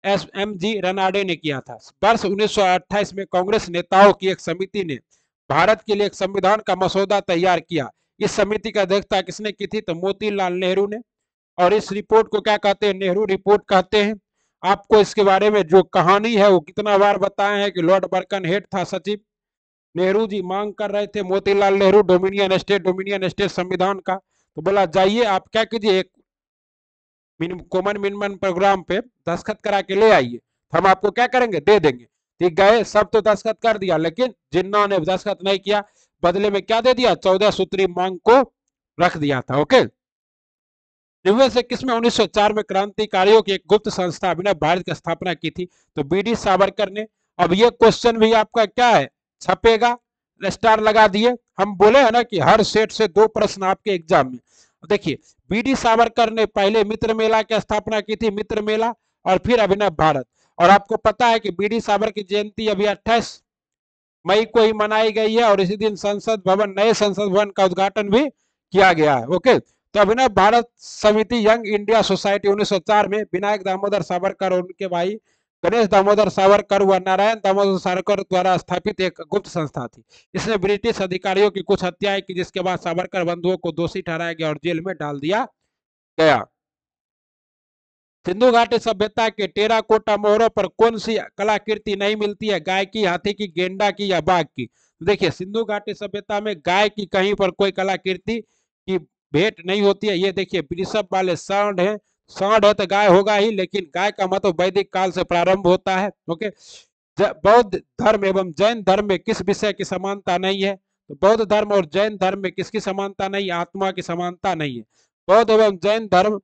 एमजी रानाडे ने किया था। वर्ष 1928 में कांग्रेस नेताओं की एक समिति ने भारत के लिए एक संविधान का मसौदा तैयार किया। इस समिति का अध्यक्षता किसने की थी? तो मोतीलाल नेहरू ने। और इस रिपोर्ट को क्या कहते हैं? नेहरू रिपोर्ट कहते हैं। आपको इसके बारे में जो कहानी है वो कितना बार बताए हैं कि लॉर्ड बर्कनहेड था सचिव। नेहरू जी मांग कर रहे थे मोतीलाल नेहरू डोमिनियन स्टेट संविधान का, तो बोला जाइए आप क्या कीजिए, एक कॉमन मिनिमम प्रोग्राम पे दस्तखत करा के ले आइए, हम आपको क्या करेंगे? दे देंगे। ठीक, गए सब तो दस्तखत कर दिया, लेकिन जिन्होंने दस्तखत नहीं किया बदले में क्या दे दिया? 14 सूत्री मांग को रख दिया था। ओके, इनमें से किसमें 1904 में क्रांतिकारियों की एक गुप्त संस्था अभिनव भारत की स्थापना की थी? तो बीडी सावरकर ने। अब ये क्वेश्चन भी आपका क्या है, छपेगा, स्टार लगा दिए। हम बोले हैं ना कि हर सेट से 2 प्रश्न आपके एग्जाम में। देखिए, बीडी सावरकर ने पहले मित्र मेला की स्थापना की थी, मित्र मेला, और फिर अभिनव भारत। और आपको पता है कि बीडी सावरकर की जयंती अभी 28 मई को ही मनाई गई है, और इसी दिन संसद भवन, नए संसद भवन का उद्घाटन भी किया गया है। ओके, तो अभिनव भारत समिति यंग इंडिया सोसाइटी 1904 में विनायक दामोदर सावरकर और उनके भाई गणेश दामोदर सावरकर व नारायण दामोदर सावरकर द्वारा स्थापित एक गुप्त संस्था थी। इसने ब्रिटिश अधिकारियों की कुछ हत्याएं की, जिसके बाद सावरकर बंधुओं को दोषी ठहराया गया और जेल में डाल दिया गया। सिंधु घाटी सभ्यता के टेराकोटा मोहरों पर कौन सी कलाकृति नहीं मिलती है? गाय की, हाथी की, गेंडा की या बाघ की? देखिए, सिंधु घाटी सभ्यता में गाय की कहीं पर कोई कलाकृति की भेंट नहीं होती है। ये देखिए, वृषभ वाले सांड है, सांड है तो गाय होगा ही, लेकिन गाय का मतलब वैदिक काल से प्रारंभ होता है। ओके, बौद्ध धर्म एवं जैन धर्म में किस विषय की समानता नहीं है? तो बौद्ध धर्म और जैन धर्म में किसकी समानता नहीं है? आत्मा की समानता नहीं है। बौद्ध एवं जैन धर्म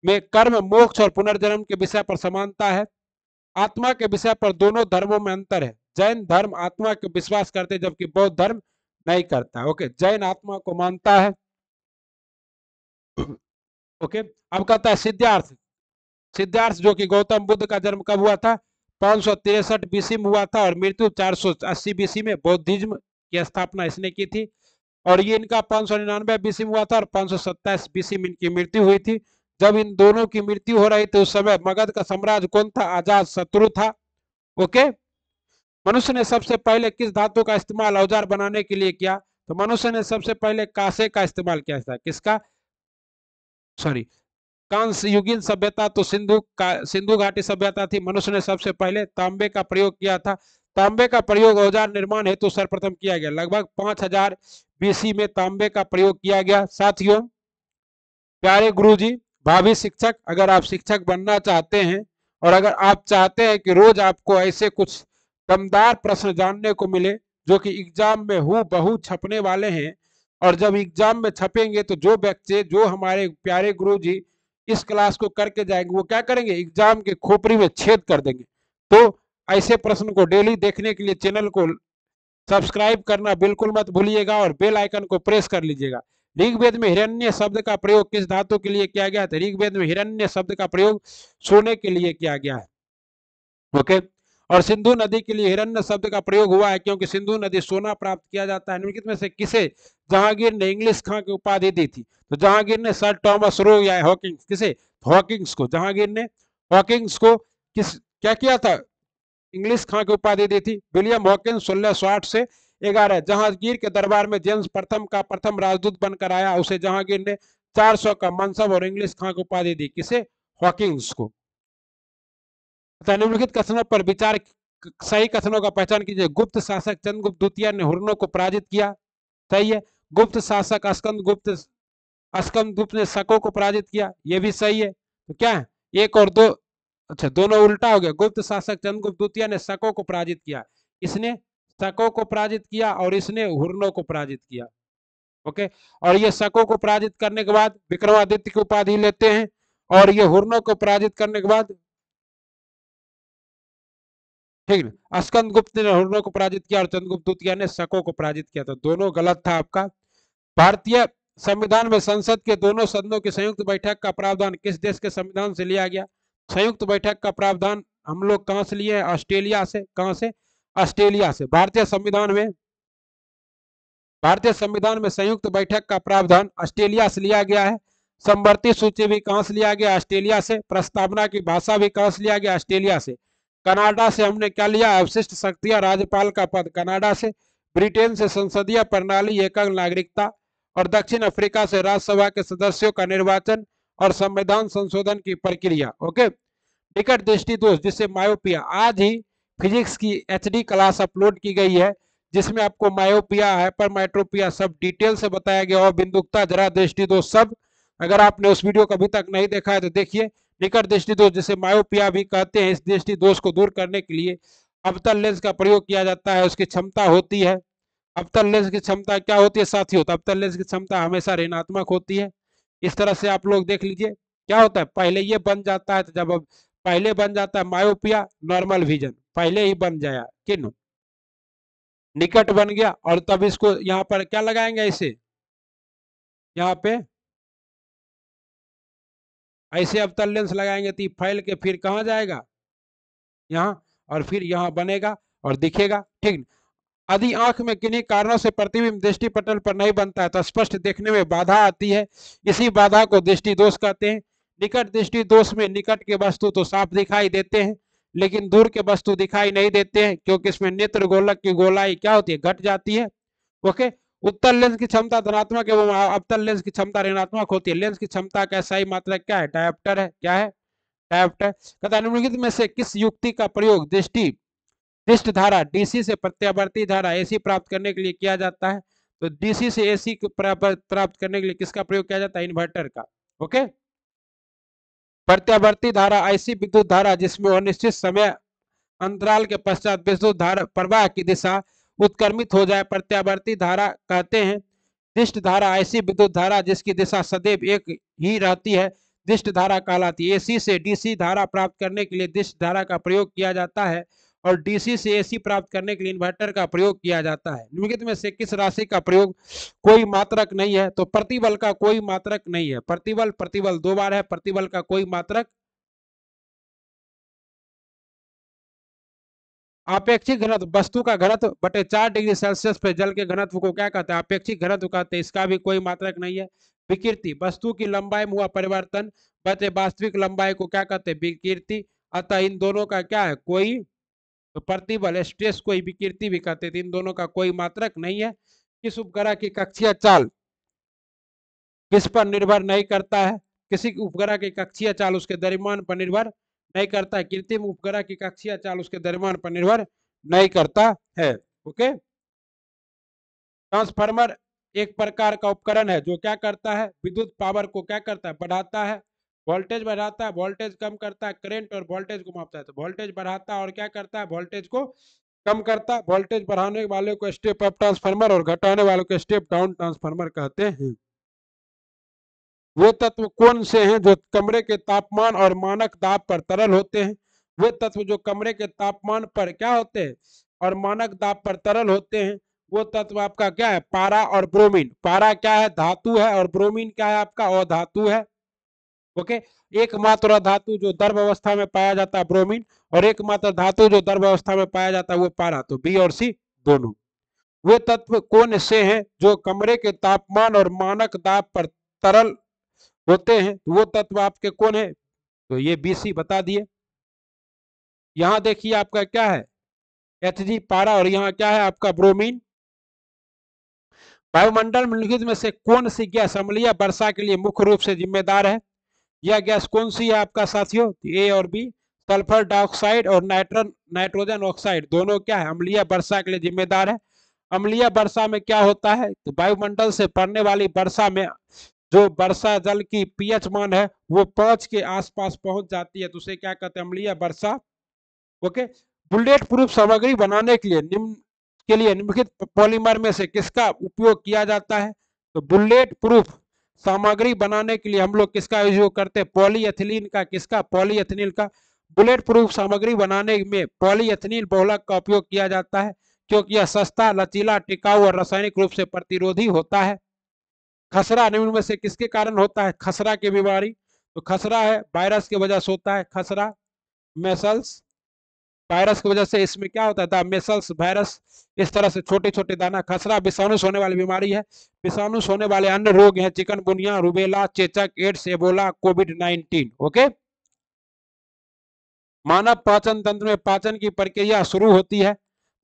में कर्म, मोक्ष और पुनर्जन्म के विषय पर समानता है। आत्मा के विषय पर दोनों धर्मों में अंतर है। जैन धर्म आत्मा के विश्वास करते, जबकि बौद्ध धर्म नहीं करता। ओके, जैन आत्मा को मानता है। ओके, अब कहता है सिद्धार्थ। सिद्धार्थ जो कि गौतम बुद्ध का जन्म कब हुआ था? 563 बीसी में हुआ था, और मृत्यु 480 बीसी में। बौद्धिज्म की स्थापना इसने की थी, और ये इनका 599 बीसी में हुआ था, और 527 बीसी में इनकी मृत्यु हुई थी। जब इन दोनों की मृत्यु हो रही थी उस समय मगध का साम्राज्य कौन था? अजात शत्रु था। ओके, मनुष्य ने सबसे पहले किस धातु का इस्तेमाल औजार बनाने के लिए किया? तो मनुष्य ने सबसे पहले कांसे का इस्तेमाल किया था। किसका? सॉरी, कांस्य युगीन सभ्यता तो सिंधु घाटी सभ्यता थी। मनुष्य ने सबसे पहले तांबे का प्रयोग किया था। तांबे का प्रयोग औजार निर्माण हेतु सर्वप्रथम किया गया। लगभग 5000 बीसी में तांबे का प्रयोग किया गया। साथियों, प्यारे गुरुजी, भावी शिक्षक, अगर आप शिक्षक बनना चाहते हैं और अगर आप चाहते हैं कि रोज आपको ऐसे कुछ दमदार प्रश्न जानने को मिले जो कि एग्जाम में हूबहू छपने वाले हैं, और जब एग्जाम में छपेंगे तो जो बच्चे, जो हमारे प्यारे गुरुजी इस क्लास को करके जाएंगे, वो क्या करेंगे, एग्जाम के खोपड़ी में छेद कर देंगे। तो ऐसे प्रश्न को डेली देखने के लिए चैनल को सब्सक्राइब करना बिल्कुल मत भूलिएगा और बेल आइकन को प्रेस कर लीजिएगा। ऋग्वेद में हिरण्य शब्द का प्रयोग किस धातु के लिए किया गया था? ऋग्वेद में हिरण्य शब्द का प्रयोग सोने के लिए किया गया है। ओके। और सिंधु नदी के लिए हिरण्य शब्द का प्रयोग हुआ है क्योंकि सिंधु नदी सोना प्राप्त किया जाता है। निम्नलिखित में से किसे जहांगीर ने इंग्लिश खां की उपाधि दी थी? तो जहांगीर ने सर टॉमस रो या हॉकिंग्स, किसे? हॉकिंग्स को। जहांगीर ने हॉकिंग्स को किस क्या किया था? इंग्लिश खां की उपाधि दी थी। विलियम हॉकिंस 1660 से 11 जहांगीर के दरबार में जेम्स प्रथम का प्रथम राजदूत बनकर आया। उसे जहांगीर ने 400 का मनसब और इंग्लिश खां की उपाधि दी। किसे? हॉकिंस को। निम्नलिखित कथनों पर विचार, सही कथनों का पहचान कीजिए। गुप्त शासक चंद्रगुप्त द्वितीय ने हुर्णों को पराजित किया। सही है। गुप्त शासक स्कंदगुप्त ने शकों को पराजित किया। यह भी सही है। तो क्या है? एक और दो, अच्छा दोनों उल्टा हो गया। गुप्त शासक चंद्रगुप्त द्वितीय ने शकों को पराजित किया। इसने शकों को पराजित किया और इसने हुर्णों को पराजित किया। ओके। और ये शकों को पराजित करने के बाद विक्रमादित्य की उपाधि लेते हैं और ये हुर्णों को पराजित करने के बाद, ठीक है, स्कंदगुप्त ने हुर्णों को पराजित किया और चंद्रगुप्त द्वितीय ने शकों को पराजित किया। तो दोनों गलत था आपका। भारतीय संविधान में संसद के दोनों सदनों की संयुक्त बैठक का प्रावधान किस देश के संविधान से लिया गया? संयुक्त बैठक का प्रावधान हम लोग कहां से लिए? ऑस्ट्रेलिया से। कहां से? ऑस्ट्रेलिया से। भारतीय संविधान में संयुक्त बैठक का प्रावधान ऑस्ट्रेलिया से लिया गया है। समवर्ती सूची भी कहां से लिया गया? ऑस्ट्रेलिया से। प्रस्तावना की भाषा भी कहां से लिया गया? ऑस्ट्रेलिया से। कनाडा से हमने क्या लिया? अवशिष्ट शक्तियां, राज्यपाल का पद कनाडा से। ब्रिटेन से संसदीय प्रणाली, एकल नागरिकता। और दक्षिण अफ्रीका से राज्यसभा के सदस्यों का निर्वाचन और संविधान संशोधन की प्रक्रिया। ओके। निकट दृष्टि दोष जिसे मायोपिया, आज ही फिजिक्स की एचडी क्लास अपलोड की गई है जिसमें आपको मायोपिया, हाइपरमेट्रोपिया सब डिटेल से बताया गया और बिंदुकता, जरा दृष्टि दोष सब। अगर आपने उस वीडियो को अभी तक नहीं देखा है तो देखिए। निकट दृष्टि दोष जिसे मायोपिया भी कहते हैं, इस दृष्टि दोष को दूर करने के लिए अवतल लेंस का प्रयोग किया जाता है। उसकी क्षमता होती है, अवतल लेंस की क्षमता क्या होती है साथियों? तो अवतल लेंस की क्षमता हमेशा ऋणात्मक होती है। इस तरह से आप लोग देख लीजिए क्या होता है। पहले ये बन जाता है, तो जब अब पहले बन जाता है मायोपिया, नॉर्मल विजन पहले ही बन जाया, किन निकट बन गया। और तब इसको यहाँ पर क्या लगाएंगे? इसे यहाँ पे ऐसे अवतल लेंस लगाएंगे तो फैल के फिर कहाँ जाएगा? यहाँ, और फिर यहाँ बनेगा और दिखेगा। ठीक। यदि आंख में किन्हीं कारणों से प्रतिबिंब दृष्टि पटल पर नहीं बनता है तो स्पष्ट देखने में बाधा आती है। इसी बाधा को दृष्टि दोष कहते हैं। निकट दृष्टि दोष में निकट के वस्तु तो साफ दिखाई देते हैं लेकिन दूर के वस्तु दिखाई नहीं देते हैं क्योंकि इसमें नेत्र गोलक की गोलाई क्या होती है? घट जाती है। ओके। उत्तल लेंस की क्षमता धनात्मक एवं अवतल लेंस की क्षमता ऋणात्मक होती है। लेंस की क्षमता का सही मात्रक क्या है? डायोप्टर है। क्या है? डायोप्टर। कहता निम्नलिखित में से किस युक्ति का प्रयोग दृष्ट धारा डीसी से प्रत्यावर्ती धारा एसी प्राप्त करने के लिए किया जाता है? तो डीसी से एसी प्राप्त करने के लिए किसका प्रयोग किया जाता है? इन्वर्टर का। ओके। प्रत्यावर्ती धारा ऐसी विद्युत धारा जिसमें अनिश्चित समय अंतराल के पश्चात विद्युत धारा प्रवाह की दिशा उत्क्रमित हो जाए, प्रत्यावर्ती धारा कहते हैं। दृष्ट धारा ऐसी विद्युत धारा जिसकी दिशा सदैव एक ही रहती है, दृष्ट धारा कहलाती है। एसी से डीसी धारा प्राप्त करने के लिए दृष्ट धारा का प्रयोग किया जाता है और डीसी से एसी प्राप्त करने के लिए इन्वर्टर का प्रयोग किया जाता है। निम्नलिखित में से किस राशि का प्रयोग कोई मात्रक नहीं है? तो प्रतिबल का कोई मात्रक नहीं है। प्रतिबल दो बार है, प्रतिबल का कोई मात्रक। आपेक्षिक घनत्व वस्तु का घनत्व बटे 4 डिग्री सेल्सियस पे जल के घनत्व को क्या कहते हैं? आपेक्षिक घनत्व कहते हैं। इसका भी कोई मात्रक नहीं है। विकृति वस्तु की लंबाई में हुआ परिवर्तन बटे वास्तविक लंबाई को क्या कहते हैं? विकृति। अतः इन दोनों का क्या है? कोई, तो प्रतिबल स्ट्रेस को विकृति भी कहते हैं। इन दोनों का कोई मात्रक नहीं है। किस उपग्रह की कक्षीय चाल किस पर निर्भर नहीं करता है? किसी उपग्रह की कक्षीय चाल उसके द्रव्यमान पर निर्भर नहीं करता है। कृत्रिम उपग्रह की कक्षीय चाल उसके द्रव्यमान पर निर्भर नहीं करता है। ओके, ट्रांसफार्मर एक प्रकार का उपकरण है जो क्या करता है, विद्युत पावर को क्या करता है, बढ़ाता है, वोल्टेज बढ़ाता है, वोल्टेज कम करता है, करंट और वोल्टेज को मापता है। तो वोल्टेज बढ़ाता है और क्या करता है, वोल्टेज को कम करता है। वोल्टेज बढ़ाने वाले को स्टेप अप ट्रांसफार्मर और घटाने वाले को स्टेप डाउन ट्रांसफार्मर कहते हैं। वे तत्व कौन से हैं जो कमरे के तापमान और मानक दाब पर तरल होते हैं? वे तत्व जो कमरे के तापमान पर क्या होते हैं और मानक दाब पर तरल होते हैं, वो तत्व आपका क्या है, पारा और ब्रोमीन। पारा क्या है, धातु है, और ब्रोमीन क्या है, आपका अधातु है। ओके, एकमात्र धातु जो द्रव अवस्था में पाया जाता है ब्रोमीन, और एकमात्र धातु जो द्रव अवस्था में पाया जाता है वो पारा। तो बी और सी दोनों। वे तत्व कौन से हैं जो कमरे के तापमान और मानक दाब पर तरल होते हैं? वो तत्व आपके कौन है? तो ये बी सी बता दिए। यहां देखिए आपका क्या है, Hg पारा, और यहाँ क्या है आपका ब्रोमीन। वायुमंडल में निम्नलिखित में से कौन सी गैस अम्लीय वर्षा के लिए मुख्य रूप से जिम्मेदार है? यह गैस कौन सी है आपका साथियों? ए और बी। सल्फर डाइऑक्साइड और नाइट्रोजन ऑक्साइड दोनों क्या है, अम्लीय वर्षा के लिए जिम्मेदार है। अम्लीय वर्षा में क्या होता है, तो वायुमंडल से पड़ने वाली वर्षा में जो वर्षा जल की पीएच मान है वो 5 के आसपास पहुंच जाती है, तो उसे क्या कहते हैं, अम्लीय वर्षा। ओके, बुलेट प्रूफ सामग्री बनाने के लिए निम्नलिखित पॉलीमर में से किसका उपयोग किया जाता है? तो बुलेट प्रूफ सामग्री बनाने के लिए हम लोग किसका उपयोग करते हैं, पॉलीएथिलीन का। किसका, पॉलीएथिलीन का। बुलेट प्रूफ सामग्री बनाने में पॉलीएथिलीन बहुलक का उपयोग किया जाता है क्योंकि यह सस्ता, लचीला, टिकाऊ और रासायनिक रूप से प्रतिरोधी होता है। खसरा निम्न में से किसके कारण होता है, खसरा की बीमारी? तो खसरा है वायरस की वजह से होता है, खसरा मेसल्स वायरस की वजह से इसमें क्या होता है, मेसल्स वायरस। इस तरह से छोटे छोटे दाना। खसरा विषाणु से होने वाली बीमारी है। विषाणु से होने वाले अन्य रोग हैं चिकनगुनिया, रूबेला, चेचक, एड्स, एबोला, कोविड-19। ओके, मानव पाचन तंत्र में पाचन की प्रक्रिया शुरू होती है।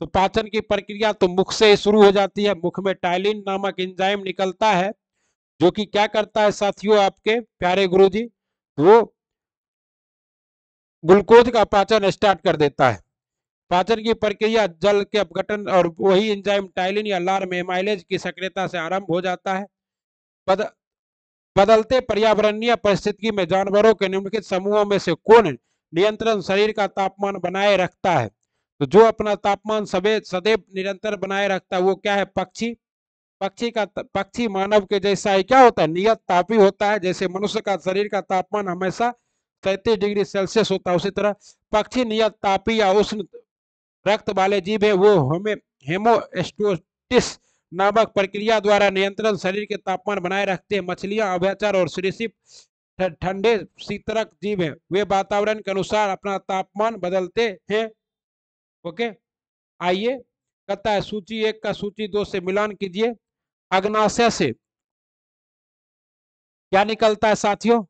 तो पाचन की प्रक्रिया तो मुख से ही शुरू हो जाती है। मुख में टाइलिन नामक एंजाइम निकलता है जो कि क्या करता है साथियों, आपके प्यारे गुरुजी, वो ग्लूकोज का पाचन स्टार्ट कर देता है। पाचन की प्रक्रिया जल के अपघटन और वही एंजाइम टाइलिन या लार में एमाइलेज की सक्रियता से आरंभ हो जाता है। बदलते पर्यावरणीय परिस्थिति में जानवरों के निम्नलिखित समूहों में से कौन नियंत्रण शरीर का तापमान बनाए रखता है? तो जो अपना तापमान सदैव निरंतर बनाए रखता है वो क्या है, पक्षी। पक्षी मानव के जैसा ही क्या होता है, नियत तापी होता है। जैसे मनुष्य का शरीर का तापमान हमेशा 37 डिग्री सेल्सियस होता है, उसी तरह पक्षी नियत तापी या उष्ण रक्त वाले जीव है। वो हमें हेमोस्टेसिस नामक प्रक्रिया द्वारा नियंत्रण शरीर के तापमान बनाए रखते हैं। मछलियां, अभयचर और सरीसृप ठंडे शीतरक जीव है, वे वातावरण के अनुसार अपना तापमान बदलते हैं। ओके, आइए कहता है सूची 1 का सूची 2 से मिलान कीजिए। अग्नाशय से क्या निकलता है साथियों,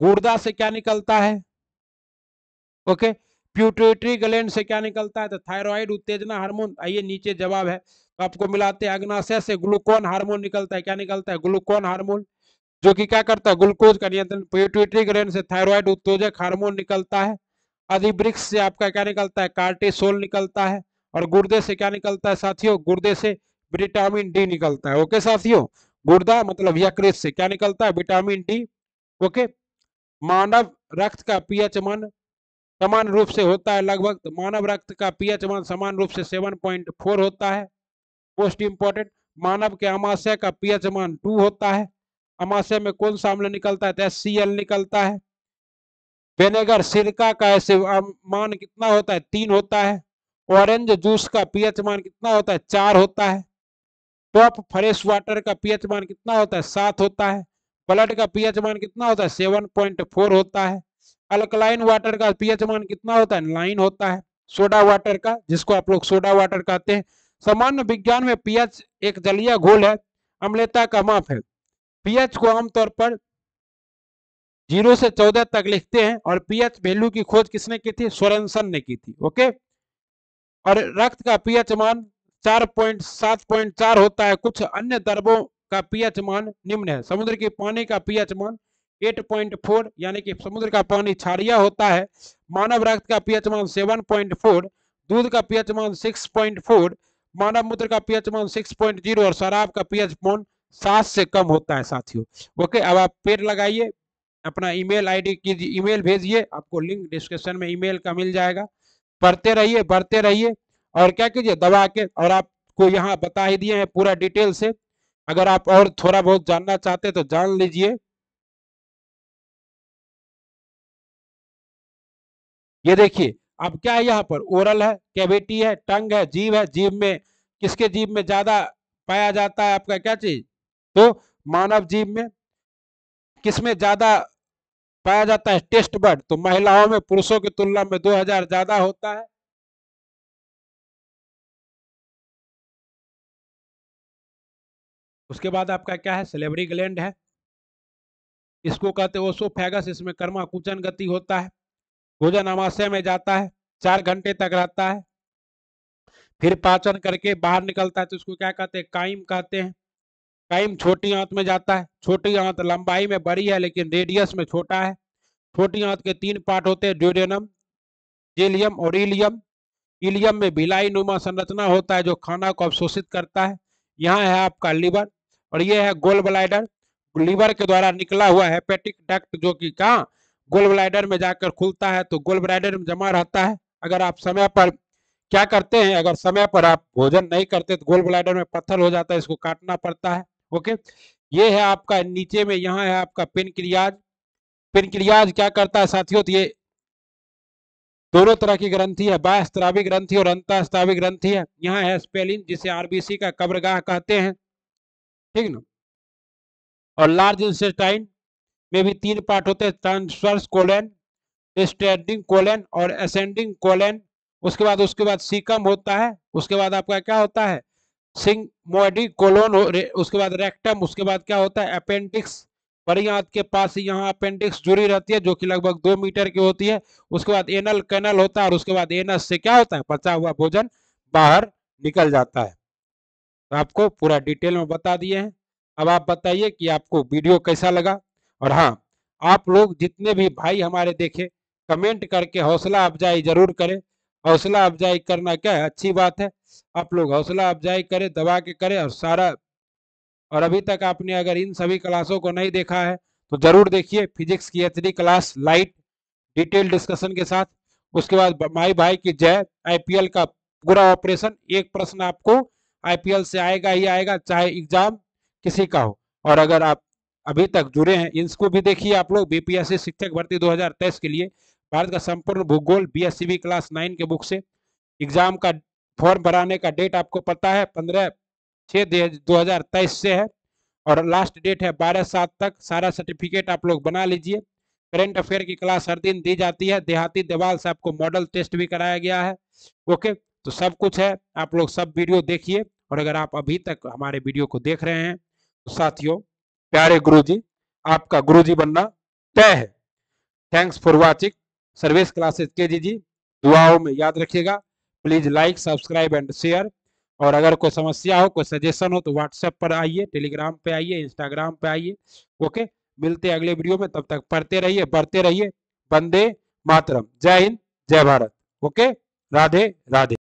गुर्दा से क्या निकलता है, ओके, प्यूटेटरी ग्लैंड से क्या निकलता है, तो थायराइड उत्तेजना हार्मोन। आइए नीचे जवाब है, तो आपको मिलाते हैं। अग्नाशय से ग्लूकोन हार्मोन निकलता है, क्या निकलता है, ग्लूकोन हार्मोन, जो कि क्या करता है, ग्लूकोज का नियंत्रण। प्यूटेटरी ग्लैंड से थायराइड उत्तेजक हार्मोन निकलता है। अधिवृक्ष से आपका क्या निकलता है, कार्टिसोल निकलता है। और गुर्दे से क्या निकलता है साथियों, गुर्दे से विटामिन डी निकलता है। ओके साथियों, गुर्दा मतलब यकृत से क्या निकलता है, विटामिन डी। ओके, मानव रक्त का पीएच मान समान रूप से होता है लगभग, तो मानव रक्त का पीएच मान समान रूप से 7.4 होता है। मोस्ट इंपॉर्टेंट, मानव के अमाशय का पीएच मान 2 होता है। अमाशय में कौन सा अम्ल निकलता है, तो HCl निकलता है। विनेगर सिरका का मान कितना होता है, 3 होता है। ऑरेंज जूस का पीएच मान कितना होता है, 4 होता है। टॉप फ्रेश वाटर का पीएच मान कितना होता है, 7 होता है। ब्लड का पीएच मान कितना होता है, 7.4 होता है। अल्कलाइन वाटर का पीएच मान कितना होता है, 9 होता है। सोडा वाटर का, जिसको आप लोग सोडा वाटर कहते हैं। सामान्य विज्ञान में पीएच एक जलीय घोल है, अम्लता का माप है। पीएच को आमतौर पर 0 से 14 तक लिखते हैं, और पीएच वैल्यू की खोज किसने की थी, सोरेनसन ने की थी। ओके, और रक्त का पीएच मान 4.7.4 होता है। कुछ अन्य द्रवों का पीएच मान निम्न है। समुद्र के पानी का पीएच मान 8.4 यानी कि समुद्र का पानी क्षारीय होता है। मानव रक्त का पीएच मान 7.4, दूध का पीएच मान 6.4, मानव मूत्र का पीएच मान 6.0 और शराब का पीएच मान 7 से कम होता है साथियों। ओके, अब आप पेड़ लगाइए, अपना ईमेल आईडी कीजिए, ईमेल भेजिए, आपको लिंक डिस्क्रिप्शन में ईमेल का मिल जाएगा। पढ़ते रहिए, बढ़ते रहिए और क्या कीजिए दबा के, और आपको यहाँ बता ही दिए हैं पूरा डिटेल से। अगर आप और थोड़ा बहुत जानना चाहते तो जान लीजिए। ये देखिए अब क्या है, यहाँ पर ओरल है, कैविटी है, टंग है, जीभ है। जीभ में किसके जीभ में ज्यादा पाया जाता है आपका क्या चीज, तो मानव जीभ में किसमें ज्यादा पाया जाता है, टेस्ट बड। तो महिलाओं में पुरुषों की तुलना में 2000 ज्यादा होता है। उसके बाद आपका क्या है, सेलेब्री ग्लैंड है, इसको कहते हैं ओसोफेगस। इसमें कर्माकुचन गति होता है, भोजन आमाशय में जाता है, 4 घंटे तक रहता है, फिर पाचन करके बाहर निकलता है, तो इसको क्या कहते हैं, काइम कहते हैं। काइम छोटी आंत में जाता है। छोटी आंत लंबाई में बड़ी है लेकिन रेडियस में छोटा है। छोटी आंत के 3 पार्ट होते हैं, ड्यूडेनम, जेलियम और इलियम। इलियम में भिलाई नुमा संरचना होता है जो खाना को अवशोषित करता है। यहाँ है आपका लीवर और ये है गोल ब्लैडर। लीवर के द्वारा निकला हुआ हेपेटिक डक्ट जो कि कहाँ, गोल ब्लैडर में जाकर खुलता है, तो गोल ब्लैडर में जमा रहता है। अगर आप समय पर क्या करते हैं, अगर समय पर आप भोजन नहीं करते तो गोल ब्लैडर में पत्थर हो जाता है, इसको काटना पड़ता है। ओके, ये है आपका नीचे में, यहाँ है आपका पेनक्रियाज। पेनक्रियाज क्या करता है साथियों, तो ये दोनों तरह की ग्रंथि है, बाह्यस्रावी ग्रंथि और अंतःस्रावी ग्रंथि है। यहाँ है स्पेलिन जिसे आरबीसी का कब्रगाह कहते हैं, ठीक ना। और लार्ज इंटेस्टाइन में भी 3 पार्ट होते हैं, ट्रांसवर्स कोलन, स्टैंडिंग कोलन और असेंडिंग कोलन। उसके बाद सीकम होता है। उसके बाद आपका क्या होता है, सिग्मोइडी कोलोन, उसके बाद रेक्टम। उसके बाद क्या होता है, अपेंडिक्स। बड़ी आंत के पास ही यहाँ अपेंडिक्स जुड़ी रहती है जो कि लगभग 2 मीटर की होती है। उसके बाद एनल कैनल होता है और उसके बाद एनस से क्या होता है, बचा हुआ भोजन बाहर निकल जाता है। तो आपको पूरा डिटेल में बता दिए हैं। अब आप बताइए कि आपको वीडियो कैसा लगा। और हाँ, आप लोग जितने भी भाई हमारे देखे, कमेंट करके हौसला अफजाई जरूर करें। हौसला अफजाई करना क्या है, अच्छी बात है। आप लोग हौसला अफजाई करें, दबा के करें और सारा। और अभी तक आपने अगर इन सभी क्लासों को नहीं देखा है तो जरूर देखिए, फिजिक्स की HD class light detail discussion के साथ। उसके बाद माई भाई की जय, आईपीएल का पूरा ऑपरेशन। एक प्रश्न आपको आईपीएल से आएगा ही आएगा, चाहे एग्जाम किसी का हो। और अगर आप अभी तक जुड़े हैं, इसको भी देखिए आप लोग, बीपीएससी शिक्षक भर्ती 2023 के लिए भारत का संपूर्ण भूगोल बीएससीबी क्लास 9 के बुक से। एग्जाम का फॉर्म भराने का डेट आपको पता है, 15/6/2023 से है और लास्ट डेट है 12/7 तक। सारा सर्टिफिकेट आप लोग बना लीजिए। करंट अफेयर की क्लास हर दिन दी जाती है। देहाती देवाल से आपको मॉडल टेस्ट भी कराया गया है। ओके, तो सब कुछ है, आप लोग सब वीडियो देखिए। और अगर आप अभी तक हमारे वीडियो को देख रहे हैं तो साथियों, प्यारे गुरुजी, आपका गुरुजी बनना तय है। Thanks for watching service classes KG ji. दुआओं में याद रखिएगा। Please like, subscribe and share. और अगर कोई समस्या हो, कोई सजेशन हो तो व्हाट्सएप पर आइए, टेलीग्राम पे आइए, इंस्टाग्राम पे आइए। ओके, मिलते हैं अगले वीडियो में। तब तक पढ़ते रहिए, बढ़ते रहिए। वंदे मातरम। जय हिंद, जय भारत। ओके, राधे राधे।